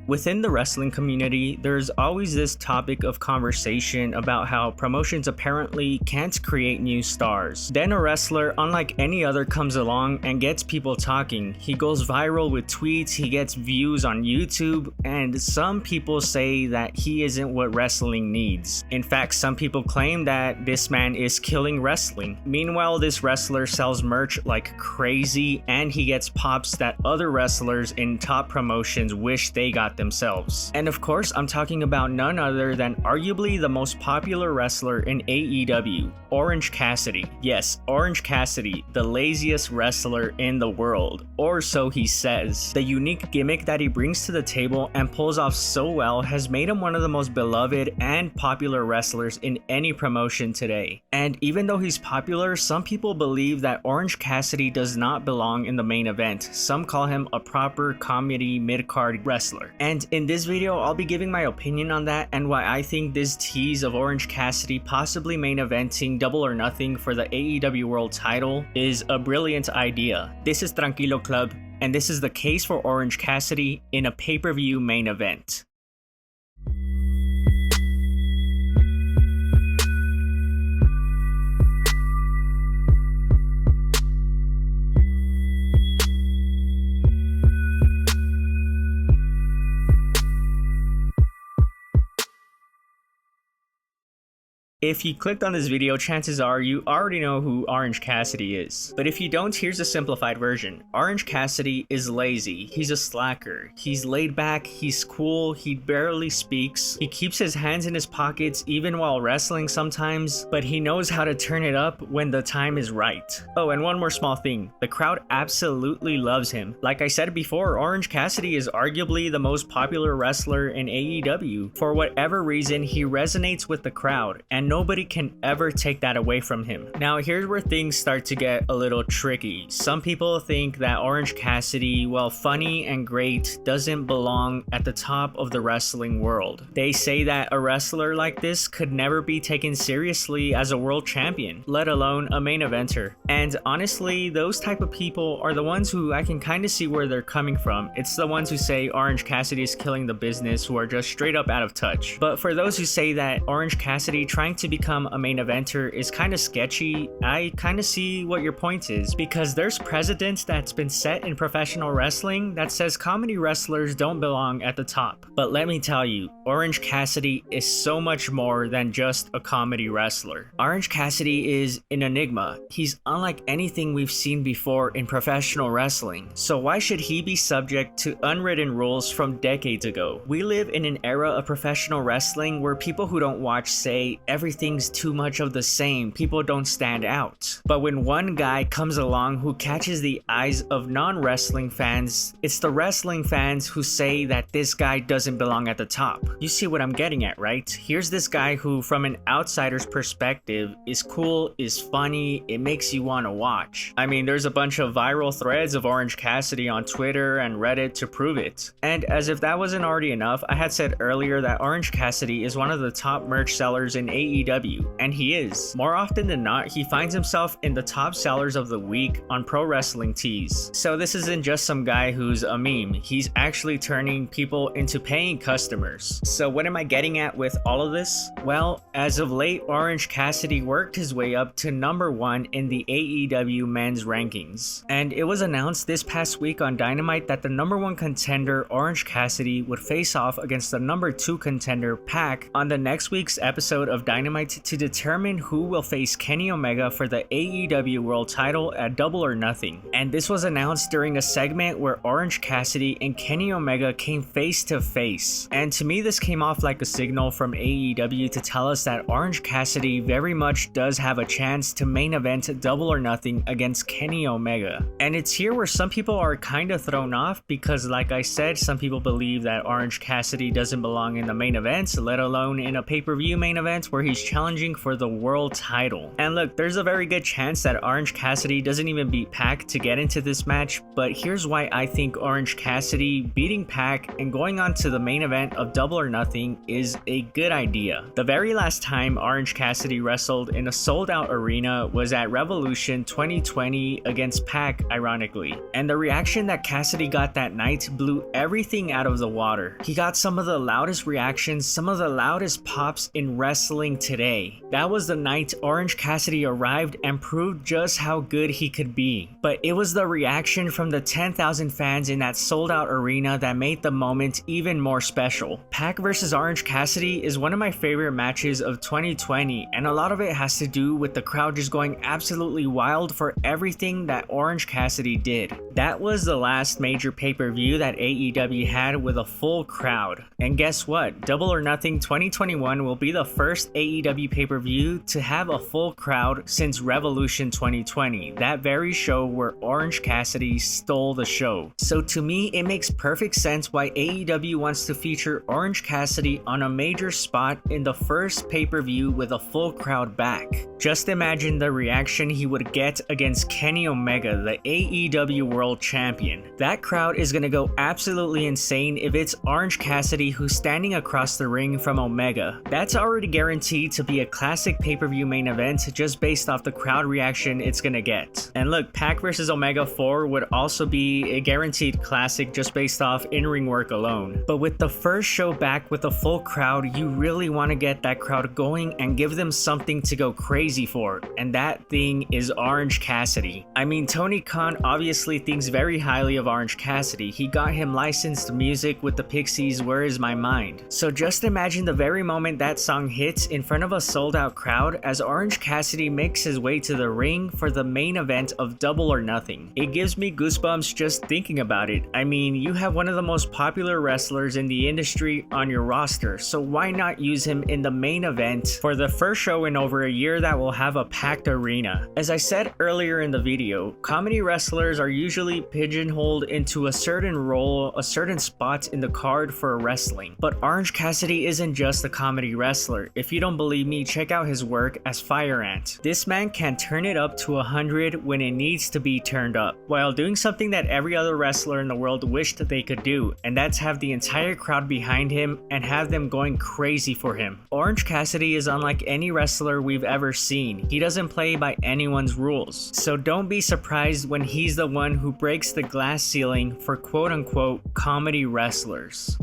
Within the wrestling community, there's always this topic of conversation about how promotions apparently can't create new stars. Then a wrestler, unlike any other, comes along and gets people talking. He goes viral with tweets, he gets views on YouTube, and some people say that he isn't what wrestling needs. In fact, some people claim that this man is killing wrestling. Meanwhile, this wrestler sells merch like crazy, and he gets pops that other wrestlers in top promotions wish they got themselves. And of course, I'm talking about none other than arguably the most popular wrestler in AEW, Orange Cassidy. Yes, Orange Cassidy, the laziest wrestler in the world, or so he says. The unique gimmick that he brings to the table and pulls off so well has made him one of the most beloved and popular wrestlers in any promotion today. And even though he's popular, some people believe that Orange Cassidy does not belong in the main event. Some call him a proper comedy mid-card wrestler. And in this video, I'll be giving my opinion on that and why I think this tease of Orange Cassidy possibly main eventing Double or Nothing for the AEW World title is a brilliant idea. This is Tranquilo Club, and this is the case for Orange Cassidy in a pay-per-view main event. If you clicked on this video, chances are you already know who Orange Cassidy is. But if you don't, here's a simplified version. Orange Cassidy is lazy, he's a slacker, he's laid back, he's cool, he barely speaks, he keeps his hands in his pockets even while wrestling sometimes, but he knows how to turn it up when the time is right. Oh, and one more small thing, the crowd absolutely loves him. Like I said before, Orange Cassidy is arguably the most popular wrestler in AEW. For whatever reason, he resonates with the crowd, and nobody can ever take that away from him. Now, here's where things start to get a little tricky. Some people think that Orange Cassidy, while funny and great, doesn't belong at the top of the wrestling world. They say that a wrestler like this could never be taken seriously as a world champion, let alone a main eventer. And honestly, those type of people are the ones who I can kind of see where they're coming from. It's the ones who say Orange Cassidy is killing the business, who are just straight up out of touch. But for those who say that Orange Cassidy trying to become a main eventer is kind of sketchy, I kind of see what your point is, because there's precedent that's been set in professional wrestling that says comedy wrestlers don't belong at the top. But let me tell you, Orange Cassidy is so much more than just a comedy wrestler. Orange Cassidy is an enigma. He's unlike anything we've seen before in professional wrestling. So why should he be subject to unwritten rules from decades ago? We live in an era of professional wrestling where people who don't watch say everything's too much of the same, people don't stand out. But when one guy comes along who catches the eyes of non-wrestling fans, it's the wrestling fans who say that this guy doesn't belong at the top. You see what I'm getting at, right? Here's this guy who, from an outsider's perspective, is cool, is funny, it makes you want to watch. I mean, there's a bunch of viral threads of Orange Cassidy on Twitter and Reddit to prove it. And as if that wasn't already enough, I had said earlier that Orange Cassidy is one of the top merch sellers in AEW. And he is. More often than not, he finds himself in the top sellers of the week on Pro Wrestling Tees. So this isn't just some guy who's a meme, he's actually turning people into paying customers. So what am I getting at with all of this? Well, as of late, Orange Cassidy worked his way up to number 1 in the AEW men's rankings. And it was announced this past week on Dynamite that the number 1 contender, Orange Cassidy, would face off against the number 2 contender, Pac, on the next week's episode of Dynamite to determine who will face Kenny Omega for the AEW World title at Double or Nothing. And this was announced during a segment where Orange Cassidy and Kenny Omega came face to face. And to me, this came off like a signal from AEW to tell us that Orange Cassidy very much does have a chance to main event Double or Nothing against Kenny Omega. And it's here where some people are kind of thrown off because, like I said, some people believe that Orange Cassidy doesn't belong in the main event, let alone in a pay-per-view main event where he's he's challenging for the world title. And look, there's a very good chance that Orange Cassidy doesn't even beat Pac to get into this match, but here's why I think Orange Cassidy beating Pac and going on to the main event of Double or Nothing is a good idea. The very last time Orange Cassidy wrestled in a sold-out arena was at Revolution 2020 against Pac, ironically. And the reaction that Cassidy got that night blew everything out of the water. He got some of the loudest reactions, some of the loudest pops in wrestling today. That was the night Orange Cassidy arrived and proved just how good he could be. But it was the reaction from the 10,000 fans in that sold-out arena that made the moment even more special. Pac versus Orange Cassidy is one of my favorite matches of 2020, and a lot of it has to do with the crowd just going absolutely wild for everything that Orange Cassidy did. That was the last major pay-per-view that AEW had with a full crowd. And guess what? Double or Nothing 2021 will be the first AEW pay-per-view to have a full crowd since Revolution 2020, that very show where Orange Cassidy stole the show. So to me, it makes perfect sense why AEW wants to feature Orange Cassidy on a major spot in the first pay-per-view with a full crowd back. Just imagine the reaction he would get against Kenny Omega, the AEW World Champion. That crowd is gonna go absolutely insane if it's Orange Cassidy who's standing across the ring from Omega. That's already guaranteed to be a classic pay-per-view main event just based off the crowd reaction it's gonna get. And look, Pac vs Omega 4 would also be a guaranteed classic just based off in-ring work alone. But with the first show back with a full crowd, you really want to get that crowd going and give them something to go crazy for, and that thing is Orange Cassidy. I mean, Tony Khan obviously thinks very highly of Orange Cassidy. He got him licensed music with the Pixies' Where Is My Mind. So just imagine the very moment that song hits in front of a sold-out crowd as Orange Cassidy makes his way to the ring for the main event of Double or Nothing. It gives me goosebumps just thinking about it. I mean, you have one of the most popular wrestlers in the industry on your roster, so why not use him in the main event for the first show in over a year that will have a packed arena? As I said earlier in the video, comedy wrestlers are usually pigeonholed into a certain role, a certain spot in the card for wrestling. But Orange Cassidy isn't just a comedy wrestler. If you don't believe me, check out his work as Fire Ant. This man can turn it up to 100 when it needs to be turned up, while doing something that every other wrestler in the world wished they could do, and that's have the entire crowd behind him and have them going crazy for him. Orange Cassidy is unlike any wrestler we've ever seen. He doesn't play by anyone's rules. So don't be surprised when he's the one who breaks the glass ceiling for quote-unquote comedy wrestlers.